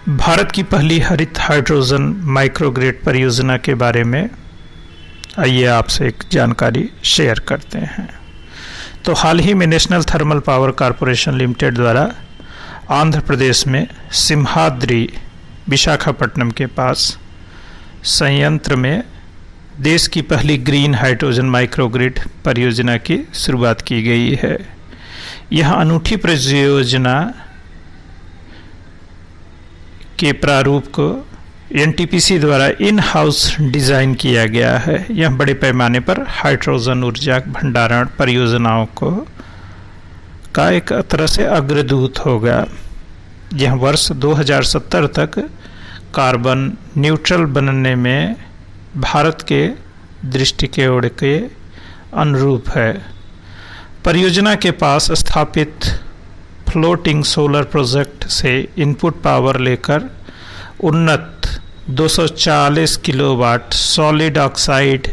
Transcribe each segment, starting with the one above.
भारत की पहली हरित हाइड्रोजन माइक्रोग्रिड परियोजना के बारे में आइए आपसे एक जानकारी शेयर करते हैं। तो हाल ही में national thermal power corporation limited द्वारा आंध्र प्रदेश में सिम्हाद्री विशाखापट्टनम के पास संयंत्र में देश की पहली ग्रीन हाइड्रोजन माइक्रोग्रिड परियोजना की शुरुआत की गई है। यह अनूठी परियोजना के प्रारूप को एनटीपीसी द्वारा इन हाउस डिज़ाइन किया गया है। यह बड़े पैमाने पर हाइड्रोजन ऊर्जा भंडारण परियोजनाओं का एक तरह से अग्रदूत होगा। यह वर्ष 2070 तक कार्बन न्यूट्रल बनने में भारत के दृष्टिकोण के अनुरूप है। परियोजना के पास स्थापित फ्लोटिंग सोलर प्रोजेक्ट से इनपुट पावर लेकर उन्नत 240 किलोवाट सॉलिड ऑक्साइड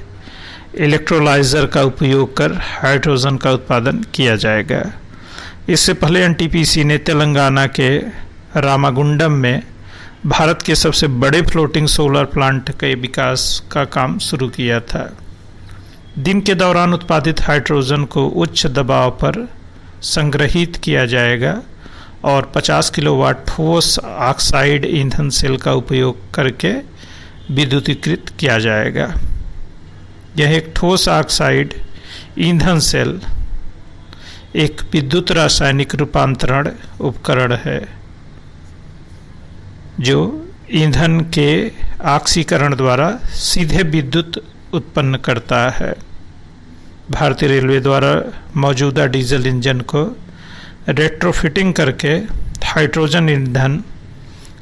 इलेक्ट्रोलाइजर का उपयोग कर हाइड्रोजन का उत्पादन किया जाएगा। इससे पहले एनटीपीसी ने तेलंगाना के रामागुंडम में भारत के सबसे बड़े फ्लोटिंग सोलर प्लांट के विकास का काम शुरू किया था। दिन के दौरान उत्पादित हाइड्रोजन को उच्च दबाव पर संग्रहित किया जाएगा और 50 किलोवाट ठोस ऑक्साइड ईंधन सेल का उपयोग करके विद्युतीकृत किया जाएगा। यह एक ठोस ऑक्साइड ईंधन सेल एक विद्युत रासायनिक रूपांतरण उपकरण है जो ईंधन के ऑक्सीकरण द्वारा सीधे विद्युत उत्पन्न करता है। भारतीय रेलवे द्वारा मौजूदा डीजल इंजन को रेट्रोफिटिंग करके हाइड्रोजन ईंधन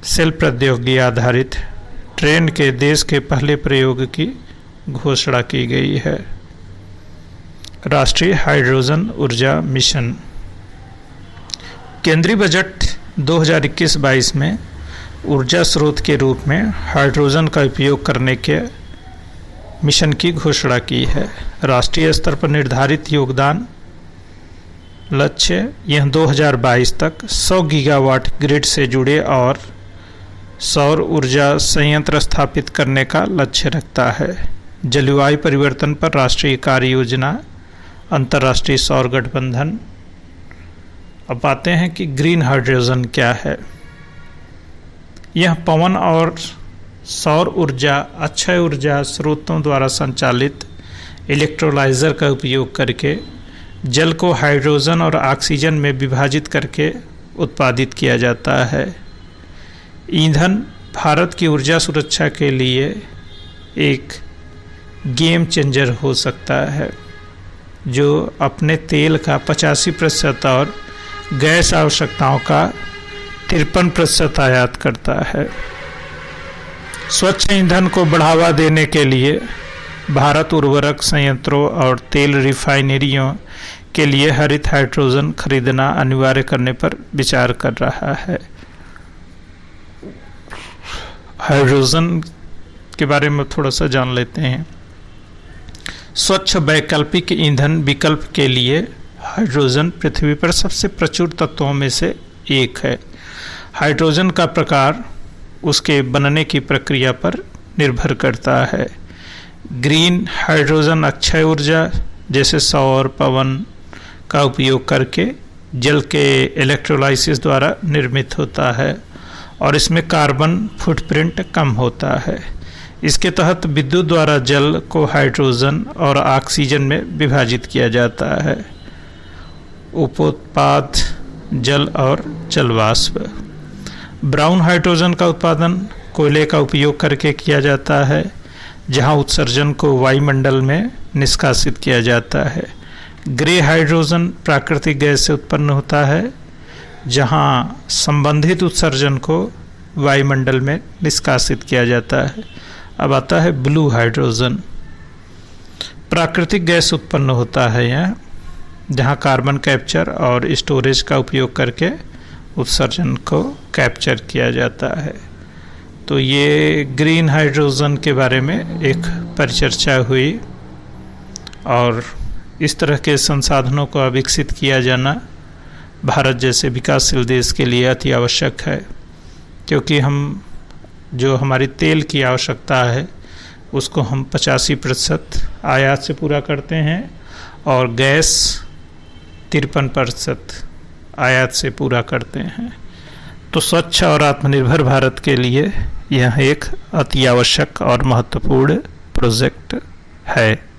सेल प्रौद्योगिकी आधारित ट्रेन के देश के पहले प्रयोग की घोषणा की गई है। राष्ट्रीय हाइड्रोजन ऊर्जा मिशन केंद्रीय बजट 2021-22 में ऊर्जा स्रोत के रूप में हाइड्रोजन का उपयोग करने के मिशन की घोषणा की है। राष्ट्रीय स्तर पर निर्धारित योगदान लक्ष्य यह 2022 तक 100 गीगावाट ग्रिड से जुड़े और सौर ऊर्जा संयंत्र स्थापित करने का लक्ष्य रखता है। जलवायु परिवर्तन पर राष्ट्रीय कार्य योजना, अंतर्राष्ट्रीय सौर गठबंधन। अब आते हैं कि ग्रीन हाइड्रोजन क्या है। यह पवन और सौर ऊर्जा अक्षय ऊर्जा स्रोतों द्वारा संचालित इलेक्ट्रोलाइजर का उपयोग करके जल को हाइड्रोजन और ऑक्सीजन में विभाजित करके उत्पादित किया जाता है। ईंधन भारत की ऊर्जा सुरक्षा के लिए एक गेम चेंजर हो सकता है, जो अपने तेल का 85% और गैस आवश्यकताओं का 53% आयात करता है। स्वच्छ ईंधन को बढ़ावा देने के लिए भारत उर्वरक संयंत्रों और तेल रिफाइनरियों के लिए हरित हाइड्रोजन खरीदना अनिवार्य करने पर विचार कर रहा है। हाइड्रोजन के बारे में थोड़ा सा जान लेते हैं। स्वच्छ वैकल्पिक ईंधन विकल्प के लिए हाइड्रोजन पृथ्वी पर सबसे प्रचुर तत्वों में से एक है। हाइड्रोजन का प्रकार उसके बनने की प्रक्रिया पर निर्भर करता है। ग्रीन हाइड्रोजन अक्षय ऊर्जा जैसे सौर पवन का उपयोग करके जल के इलेक्ट्रोलाइसिस द्वारा निर्मित होता है और इसमें कार्बन फुटप्रिंट कम होता है। इसके तहत विद्युत द्वारा जल को हाइड्रोजन और ऑक्सीजन में विभाजित किया जाता है। उपोत्पाद जल और जलवाष्प। ब्राउन हाइड्रोजन का उत्पादन कोयले का उपयोग करके किया जाता है, जहां उत्सर्जन को वायुमंडल में निष्कासित किया जाता है। ग्रे हाइड्रोजन प्राकृतिक गैस से उत्पन्न होता है, जहां संबंधित उत्सर्जन को वायुमंडल में निष्कासित किया जाता है। अब आता है ब्लू हाइड्रोजन। प्राकृतिक गैस उत्पन्न होता है यह, जहां कार्बन कैप्चर और स्टोरेज का उपयोग करके उत्सर्जन को कैप्चर किया जाता है। तो ये ग्रीन हाइड्रोजन के बारे में एक परिचर्चा हुई और इस तरह के संसाधनों को विकसित किया जाना भारत जैसे विकासशील देश के लिए अति आवश्यक है। क्योंकि हम जो हमारी तेल की आवश्यकता है उसको हम 85% आयात से पूरा करते हैं और गैस 53% आयात से पूरा करते हैं। तो स्वच्छ और आत्मनिर्भर भारत के लिए यह एक अति आवश्यक और महत्वपूर्ण प्रोजेक्ट है।